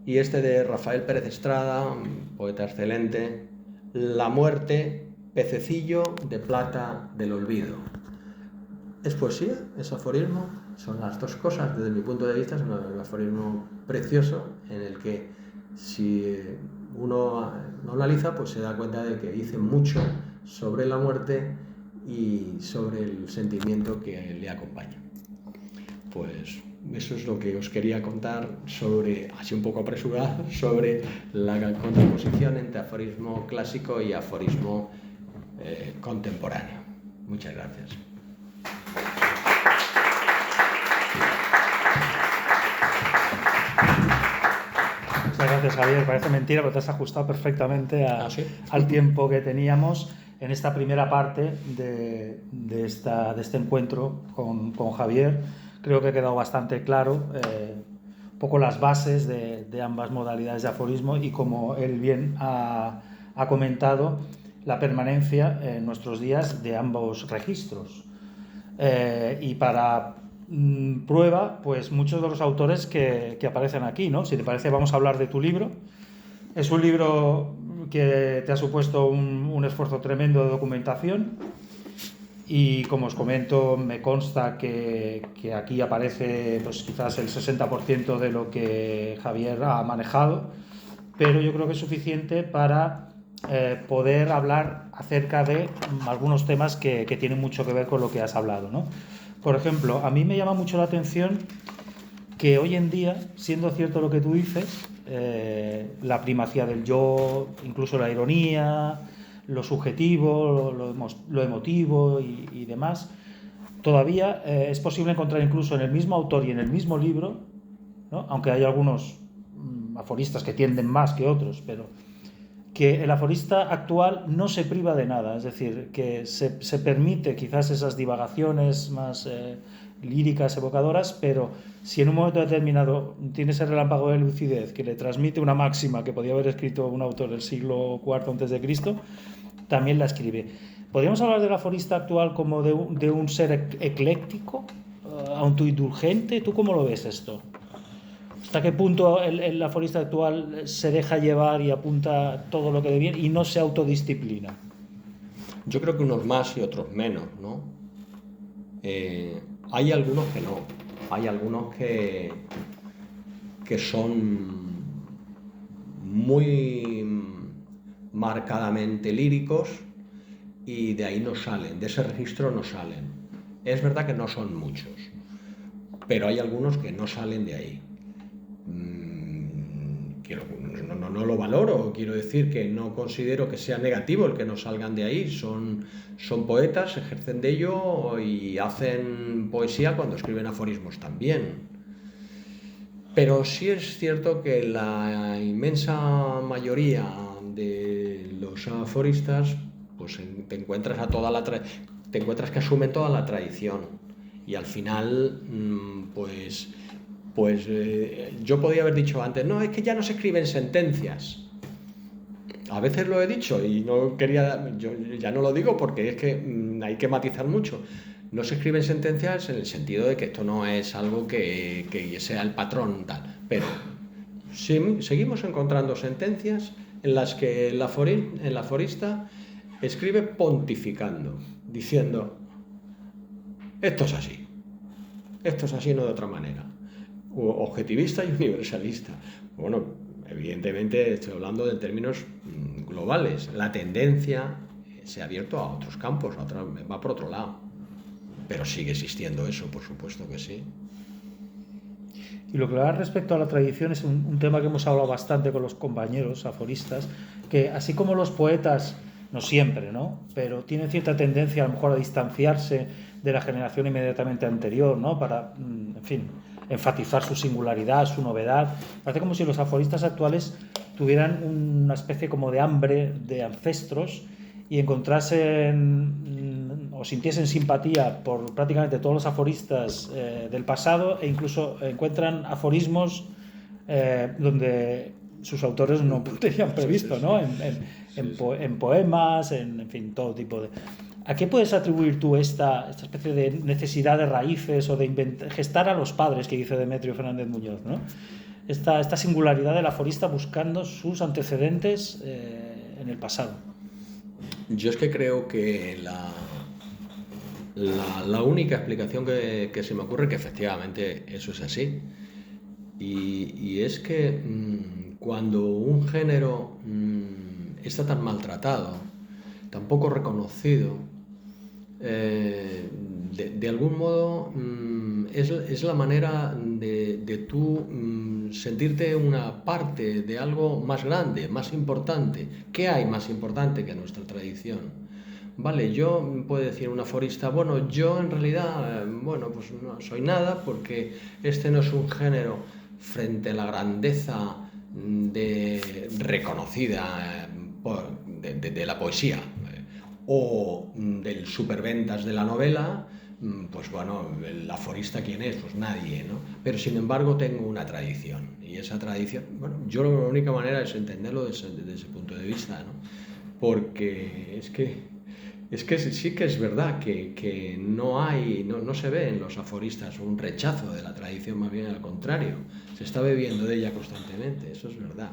Y este de Rafael Pérez Estrada, poeta excelente, la muerte, pececillo de plata del olvido. ¿Es poesía? ¿Es aforismo? Son las dos cosas, desde mi punto de vista. Es un aforismo precioso en el que si uno lo analiza, pues se da cuenta de que dice mucho sobre la muerte y sobre el sentimiento que le acompaña. Pues eso es lo que os quería contar sobre, así un poco apresurado, sobre la contraposición entre aforismo clásico y aforismo contemporáneo. Muchas gracias. Muchas gracias, Javier. Parece mentira, pero te has ajustado perfectamente al tiempo que teníamos en esta primera parte de este encuentro con Javier. Creo que ha quedado bastante claro un poco las bases de ambas modalidades de aforismo y, como él bien ha comentado, la permanencia en nuestros días de ambos registros. Y para prueba, pues muchos de los autores que aparecen aquí, ¿no? Si te parece, vamos a hablar de tu libro. Es un libro que te ha supuesto un esfuerzo tremendo de documentación y, como os comento, me consta que aquí aparece pues quizás el 60% de lo que Javier ha manejado, pero yo creo que es suficiente para poder hablar acerca de algunos temas que tienen mucho que ver con lo que has hablado, ¿no? Por ejemplo, a mí me llama mucho la atención que hoy en día, siendo cierto lo que tú dices, la primacía del yo, incluso la ironía, lo subjetivo, lo emotivo y demás, todavía es posible encontrar incluso en el mismo autor y en el mismo libro, ¿no? Aunque hay algunos aforistas que tienden más que otros, pero que el aforista actual no se priva de nada, es decir, que se permite quizás esas divagaciones más líricas, evocadoras, pero si en un momento determinado tiene ese relámpago de lucidez que le transmite una máxima que podía haber escrito un autor del siglo IV a.C., también la escribe. ¿Podríamos hablar del aforista actual como de un ser ecléctico, autoindulgente? ¿Tú cómo lo ves esto? ¿Hasta qué punto el aforista actual se deja llevar y apunta todo lo que debe y no se autodisciplina? Yo creo que unos más y otros menos, ¿no? Hay algunos que no. Hay algunos que son muy marcadamente líricos y de ahí no salen, de ese registro no salen. Es verdad que no son muchos, pero hay algunos que no salen de ahí. No lo valoro, quiero decir que no considero que sea negativo el que no salgan de ahí, son poetas, ejercen de ello y hacen poesía cuando escriben aforismos también. Pero sí es cierto que la inmensa mayoría de los aforistas, pues te encuentras que asumen toda la tradición y al final, yo podía haber dicho antes, no, es que ya no se escriben sentencias. A veces lo he dicho y no quería, yo ya no lo digo porque es que hay que matizar mucho. No se escriben sentencias en el sentido de que esto no es algo que sea el patrón tal, pero sí, seguimos encontrando sentencias en las que el aforista escribe pontificando, diciendo, esto es así, no de otra manera. Objetivista y universalista. Bueno, evidentemente estoy hablando de términos globales. La tendencia se ha abierto a otros campos, va por otro lado. Pero sigue existiendo eso, por supuesto que sí. Y lo que va respecto a la tradición es un tema que hemos hablado bastante con los compañeros aforistas, que así como los poetas, no siempre, ¿no?, pero tienen cierta tendencia a lo mejor a distanciarse de la generación inmediatamente anterior, ¿no?, para, en fin, enfatizar su singularidad, su novedad. Parece como si los aforistas actuales tuvieran una especie como de hambre de ancestros y encontrasen o sintiesen simpatía por prácticamente todos los aforistas del pasado, e incluso encuentran aforismos donde sus autores no tenían previsto, ¿no? En poemas, en fin, todo tipo de... ¿A qué puedes atribuir tú esta especie de necesidad de raíces o de gestar a los padres que dice Demetrio Fernández Muñoz, ¿no? Esta singularidad del aforista buscando sus antecedentes en el pasado. Yo es que creo que la única explicación que se me ocurre, que efectivamente eso es así, y es que cuando un género está tan maltratado, tan poco reconocido, de algún modo es la manera de tú sentirte una parte de algo más grande, más importante. ¿Qué hay más importante que nuestra tradición? Vale, yo puedo decir un aforista, bueno, yo en realidad, pues no soy nada porque este no es un género frente a la grandeza reconocida de la poesía o del superventas de la novela. Pues bueno, el aforista, ¿quién es? Pues nadie, ¿no? Pero sin embargo tengo una tradición, y esa tradición, bueno, yo la única manera es entenderlo desde ese punto de vista, ¿no? Porque es que Es que sí que es verdad que no se ve en los aforistas un rechazo de la tradición, más bien al contrario, se está bebiendo de ella constantemente, eso es verdad.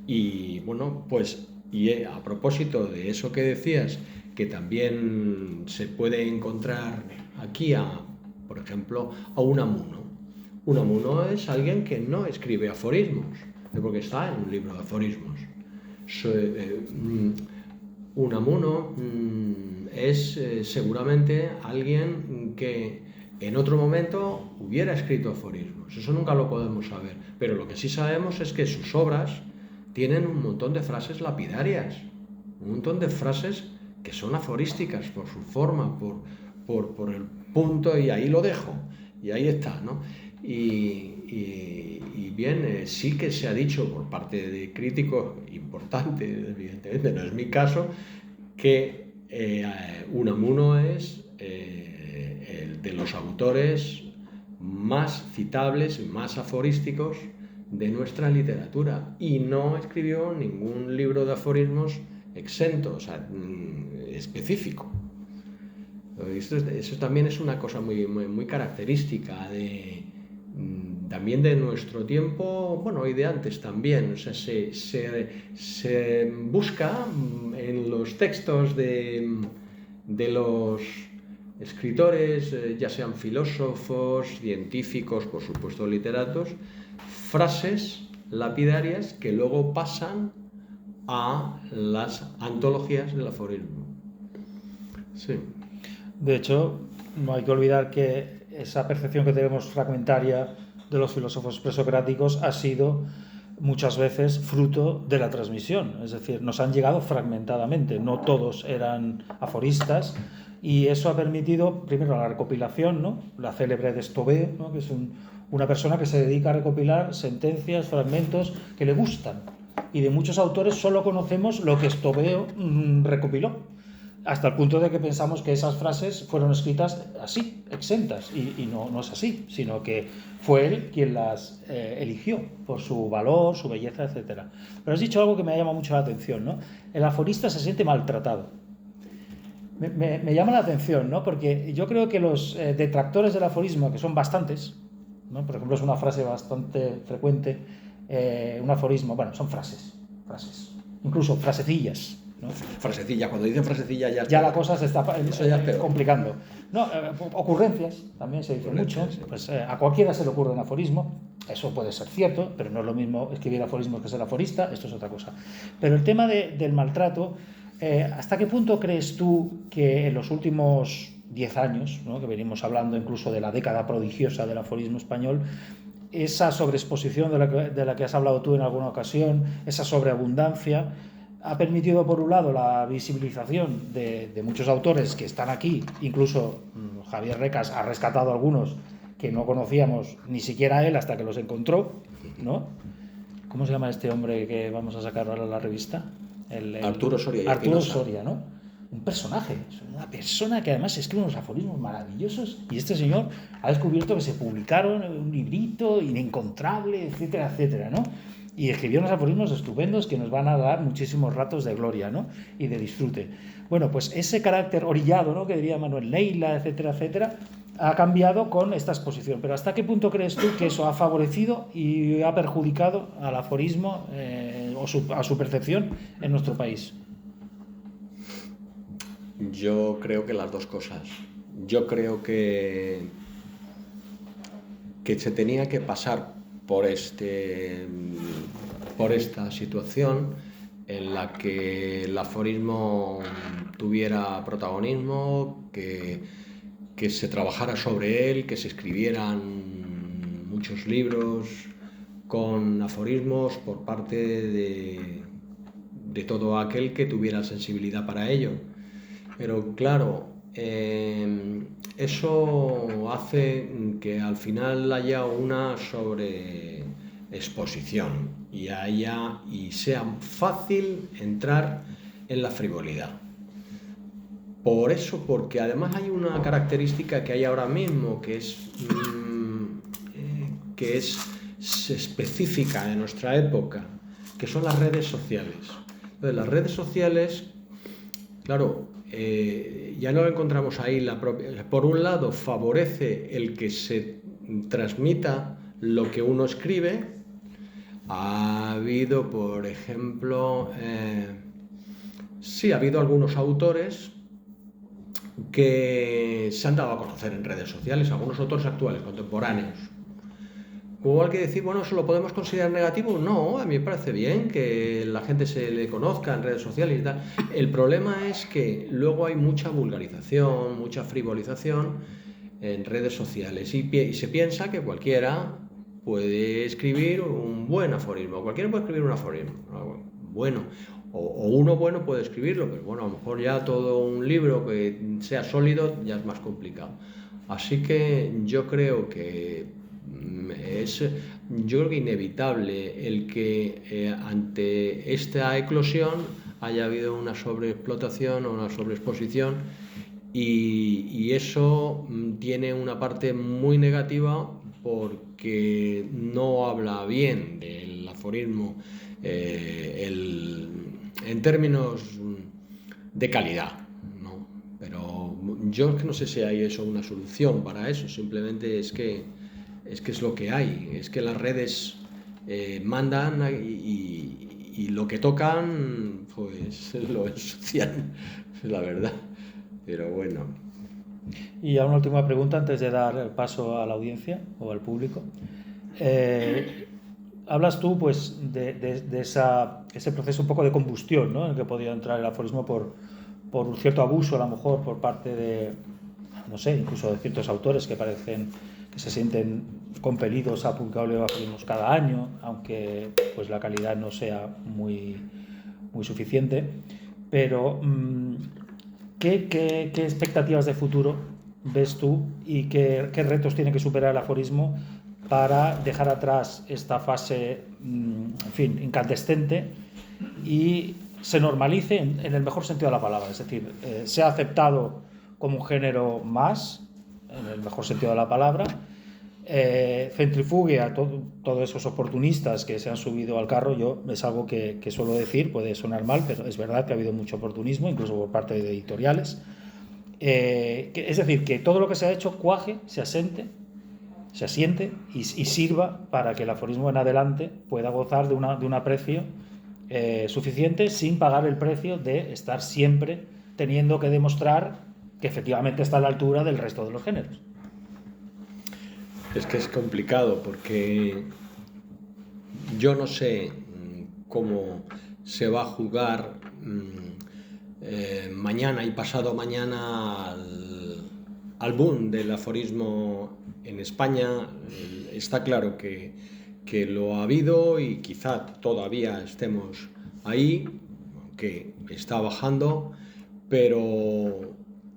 Y bueno, pues a propósito de eso que decías, que también se puede encontrar aquí, por ejemplo, a Unamuno. Unamuno es alguien que no escribe aforismos, porque está en un libro de aforismos. Unamuno es seguramente alguien que en otro momento hubiera escrito aforismos. Eso nunca lo podemos saber. Pero lo que sí sabemos es que sus obras tienen un montón de frases lapidarias, un montón de frases que son aforísticas por su forma, por el punto, y ahí lo dejo, y ahí está, ¿no? Y bien, sí que se ha dicho por parte de críticos importantes, evidentemente no es mi caso, que Unamuno es el de los autores más citables y más aforísticos de nuestra literatura, y no escribió ningún libro de aforismos exento, o sea, específico. Eso también es una cosa muy característica también de nuestro tiempo, bueno, y de antes también. O sea, se busca en los textos de los escritores, ya sean filósofos, científicos, por supuesto literatos, frases lapidarias que luego pasan a las antologías del aforismo. Sí. De hecho, no hay que olvidar que esa percepción que tenemos fragmentaria de los filósofos presocráticos ha sido muchas veces fruto de la transmisión, es decir, nos han llegado fragmentadamente, no todos eran aforistas, y eso ha permitido primero la recopilación, ¿no? La célebre de Estobeo, ¿no? Que es una persona que se dedica a recopilar sentencias, fragmentos que le gustan, y de muchos autores solo conocemos lo que Estobeo recopiló, hasta el punto de que pensamos que esas frases fueron escritas así, exentas, y no es así, sino que fue él quien las eligió por su valor, su belleza, etc. Pero has dicho algo que me ha llamado mucho la atención, ¿no? El aforista se siente maltratado. Me llama la atención, ¿no? Porque yo creo que los detractores del aforismo, que son bastantes, ¿no? Por ejemplo, es una frase bastante frecuente, un aforismo, bueno, son frases, incluso frasecillas, ¿no? Frasecilla, cuando dicen frasecilla ya la cosa se está complicando. No, ocurrencias, también se dice mucho. Sí. Pues, a cualquiera se le ocurre un aforismo, eso puede ser cierto, pero no es lo mismo escribir aforismos que ser aforista, esto es otra cosa. Pero el tema del maltrato, ¿hasta qué punto crees tú que en los últimos 10 años, ¿no? Que venimos hablando incluso de la década prodigiosa del aforismo español, esa sobreexposición de la que has hablado tú en alguna ocasión, esa sobreabundancia, ha permitido, por un lado, la visibilización de muchos autores que están aquí, incluso Javier Recas ha rescatado algunos que no conocíamos ni siquiera él hasta que los encontró, ¿no? ¿Cómo se llama este hombre que vamos a sacar ahora en la revista? Arturo Soria. Arturo Soria, ¿no? Un personaje, una persona que además escribe unos aforismos maravillosos, y este señor ha descubierto que se publicaron un librito inencontrable, etcétera, etcétera, ¿no? Y escribió unos aforismos estupendos que nos van a dar muchísimos ratos de gloria, ¿no? Y de disfrute. Bueno, pues ese carácter orillado, ¿no? Que diría Manuel Neila, etcétera, etcétera, ha cambiado con esta exposición. Pero ¿hasta qué punto crees tú que eso ha favorecido y ha perjudicado al aforismo a su percepción en nuestro país? Yo creo que las dos cosas. Yo creo que se tenía que pasar por esta situación en la que el aforismo tuviera protagonismo, que se trabajara sobre él, que se escribieran muchos libros con aforismos por parte de todo aquel que tuviera sensibilidad para ello. Pero claro, eso hace que al final haya una sobreexposición y sea fácil entrar en la frivolidad. Por eso, porque además hay una característica que hay ahora mismo que es específica de nuestra época, que son las redes sociales. Entonces, las redes sociales, claro, ya no lo encontramos ahí. Por un lado, favorece el que se transmita lo que uno escribe. Ha habido, por ejemplo, sí, ha habido algunos autores que se han dado a conocer en redes sociales, algunos autores actuales, contemporáneos. Igual que decir, bueno, ¿eso lo podemos considerar negativo? No, a mí me parece bien que la gente se le conozca en redes sociales y tal. El problema es que luego hay mucha vulgarización, mucha frivolización en redes sociales y se piensa que cualquiera puede escribir un buen aforismo, cualquiera puede escribir un aforismo, bueno, o uno bueno puede escribirlo, pero bueno, a lo mejor ya todo un libro que sea sólido ya es más complicado. Así que yo creo que es inevitable el que ante esta eclosión haya habido una sobreexplotación o una sobreexposición, y eso tiene una parte muy negativa porque no habla bien del aforismo en términos de calidad, ¿no? Pero yo no sé si hay eso una solución para eso, simplemente es que es lo que hay, es que las redes mandan y lo que tocan pues lo ensucian, la verdad, pero bueno. Y ya una última pregunta antes de dar paso a la audiencia o al público. Hablas tú pues de ese proceso un poco de combustión, ¿no?, en el que podía entrar el aforismo por un cierto abuso, a lo mejor por parte de, no sé, incluso de ciertos autores que parecen que se sienten compelidos a publicar aforismos cada año, aunque pues la calidad no sea muy suficiente. Pero ¿qué expectativas de futuro ves tú y qué retos tiene que superar el aforismo para dejar atrás esta fase, en fin, incandescente, y se normalice en el mejor sentido de la palabra? Es decir, sea aceptado como un género más, en el mejor sentido de la palabra, centrifugue a todos esos oportunistas que se han subido al carro. Yo es algo que suelo decir, puede sonar mal, pero es verdad que ha habido mucho oportunismo, incluso por parte de editoriales. Es decir, que todo lo que se ha hecho cuaje, se asiente y sirva para que el aforismo en adelante pueda gozar de un aprecio suficiente, sin pagar el precio de estar siempre teniendo que demostrar que efectivamente está a la altura del resto de los géneros. Es que es complicado porque yo no sé cómo se va a jugar mañana y pasado mañana al boom del aforismo en España. Está claro que lo ha habido y quizá todavía estemos ahí, aunque está bajando, pero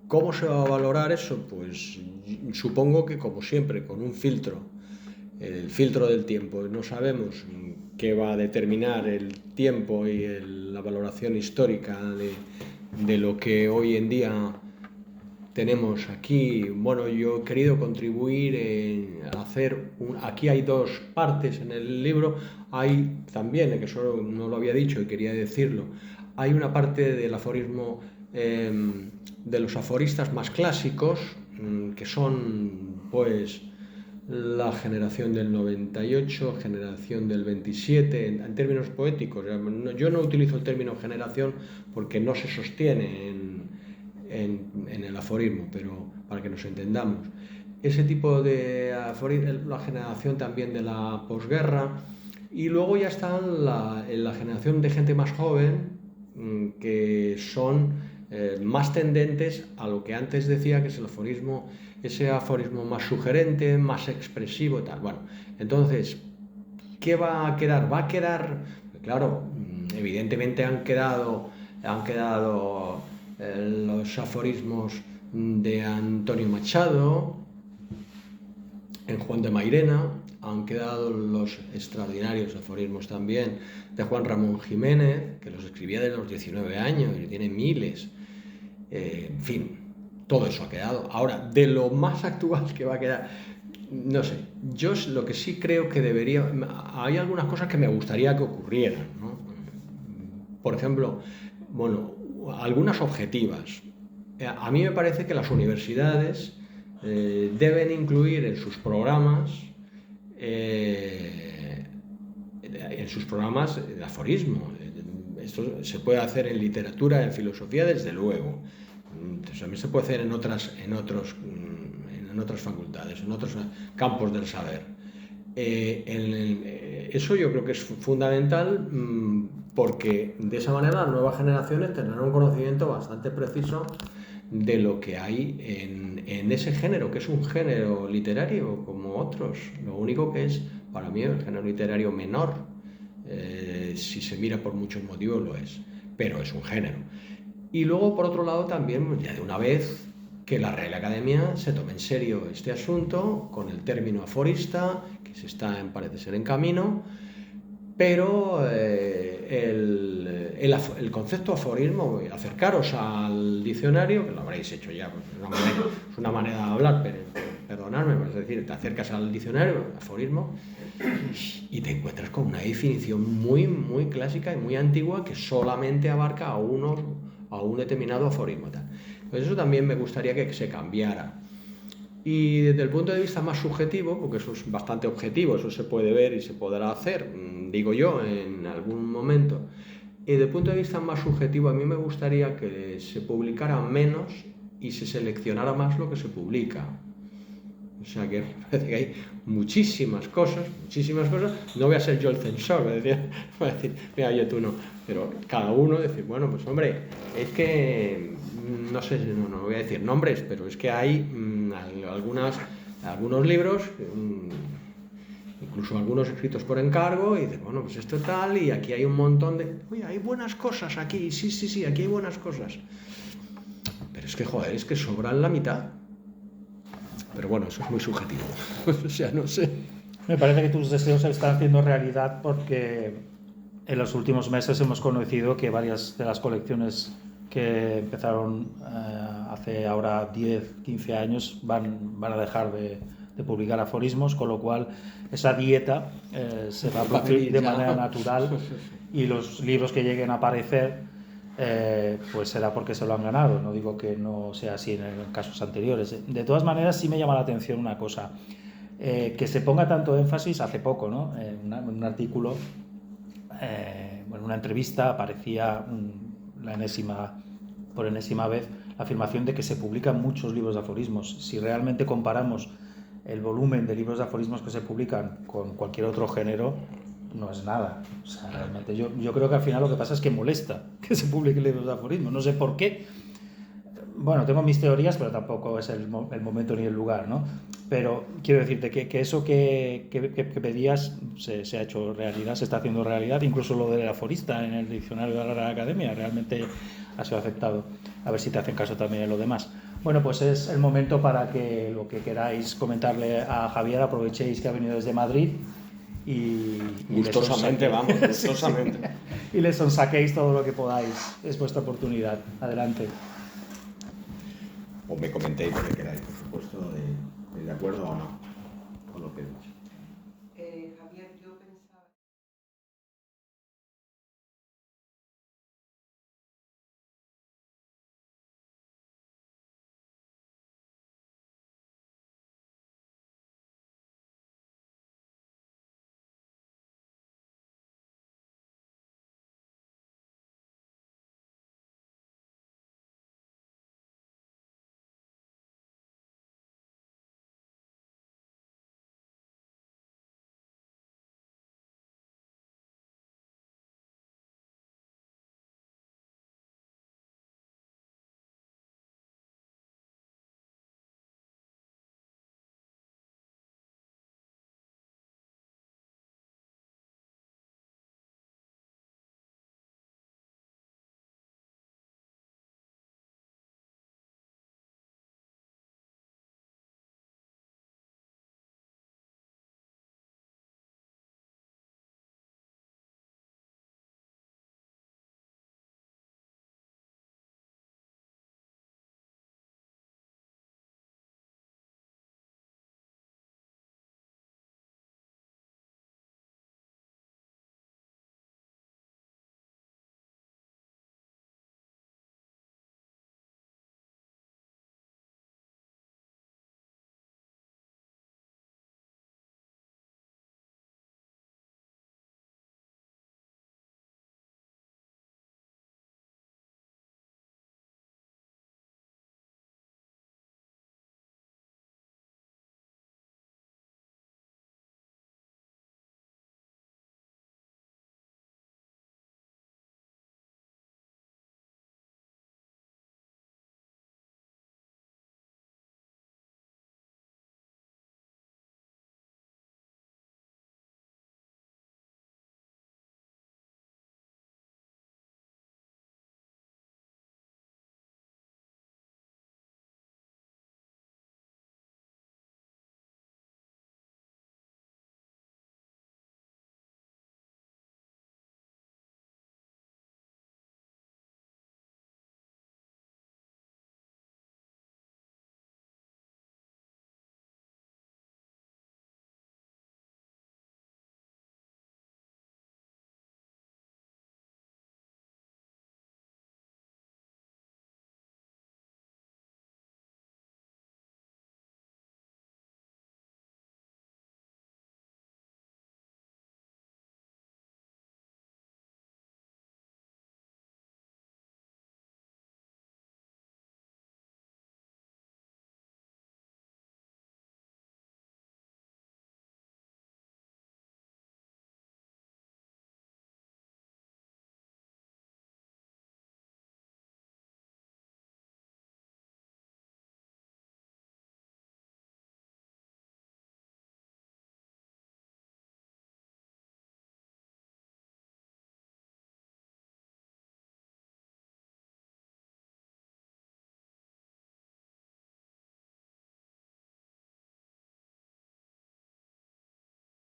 ¿cómo se va a valorar eso? Pues supongo que, como siempre, con un filtro, el filtro del tiempo. No sabemos qué va a determinar el tiempo y la valoración histórica de lo que hoy en día tenemos aquí. Bueno, yo he querido contribuir en hacer aquí hay dos partes en el libro. Hay también, que solo no lo había dicho y quería decirlo, hay una parte del aforismo de los aforistas más clásicos, que son pues la generación del 98, generación del 27, en términos poéticos. Yo no utilizo el término generación porque no se sostiene en el aforismo, pero para que nos entendamos. Ese tipo de aforismo, la generación también de la posguerra, y luego ya está la generación de gente más joven, que son más tendentes a lo que antes decía, que es el aforismo, ese aforismo más sugerente, más expresivo, tal. Bueno, entonces, ¿qué va a quedar? Va a quedar, claro, evidentemente han quedado los aforismos de Antonio Machado, en Juan de Mairena, han quedado los extraordinarios aforismos también de Juan Ramón Jiménez, que los escribía desde los 19 años y tiene miles. En fin, todo eso ha quedado. Ahora, de lo más actual que va a quedar, no sé. Yo lo que sí creo que debería... Hay algunas cosas que me gustaría que ocurrieran, ¿no? Por ejemplo, bueno, algunas objetivas. a mí me parece que las universidades deben incluir en sus programas de aforismo. Esto se puede hacer en literatura, en filosofía, desde luego. También se puede hacer en otras facultades, en otros campos del saber. Eso yo creo que es fundamental, porque de esa manera las nuevas generaciones tendrán un conocimiento bastante preciso de lo que hay en ese género, que es un género literario como otros. Lo único que es, para mí, el género literario menor. Si se mira por muchos motivos lo es, pero es un género. Y luego, por otro lado, también, ya de una vez, que la Real Academia se tome en serio este asunto con el término aforista, que se está, parece ser, en camino, pero el concepto aforismo, acercaros al diccionario, que lo habréis hecho ya, pues es una manera de hablar, pero perdonadme, es decir, te acercas al diccionario, aforismo, y te encuentras con una definición muy, muy clásica y muy antigua que solamente abarca a un determinado aforismo. Pues eso también me gustaría que se cambiara. Y desde el punto de vista más subjetivo, porque eso es bastante objetivo, eso se puede ver y se podrá hacer, digo yo, en algún momento. Y desde el punto de vista más subjetivo, a mí me gustaría que se publicara menos y se seleccionara más lo que se publica. O sea que parece que hay muchísimas cosas. No voy a ser yo el censor, voy a decir, mira, yo tú no. Pero cada uno decir, bueno, pues hombre, es que, no sé, no voy a decir nombres, pero es que hay algunos libros, incluso algunos escritos por encargo, y dices, bueno, pues esto tal, y aquí hay un montón de... Oye, hay buenas cosas aquí, sí, aquí hay buenas cosas. Pero es que, joder, es que sobran la mitad. Pero bueno, eso es muy subjetivo. O sea, no sé. Me parece que tus deseos se están haciendo realidad, porque en los últimos meses hemos conocido que varias de las colecciones que empezaron hace ahora 10, 15 años van a dejar de publicar aforismos, con lo cual esa dieta se va a producir de manera natural, y los libros que lleguen a aparecer pues será porque se lo han ganado. No digo que no sea así en casos anteriores. De todas maneras, sí me llama la atención una cosa, que se ponga tanto énfasis hace poco, ¿no? En un artículo, en una entrevista, aparecía por enésima vez la afirmación de que se publican muchos libros de aforismos. Si realmente comparamos el volumen de libros de aforismos que se publican con cualquier otro género, no es nada. O sea, realmente yo creo que al final lo que pasa es que molesta que se publiquen libros de aforismo. No sé por qué. Bueno, tengo mis teorías, pero tampoco es el momento ni el lugar, ¿no? Pero quiero decirte que eso que pedías se ha hecho realidad, se está haciendo realidad. Incluso lo del aforista en el diccionario de la Real Academia realmente ha sido aceptado. A ver si te hacen caso también en lo demás. Bueno, pues es el momento para que lo que queráis comentarle a Javier, aprovechéis que ha venido desde Madrid. Y gustosamente, gustosamente. Y le sonsaquéis todo lo que podáis. Es vuestra oportunidad. Adelante. O me comentéis lo que queráis, por supuesto, de acuerdo o no con lo que he dicho.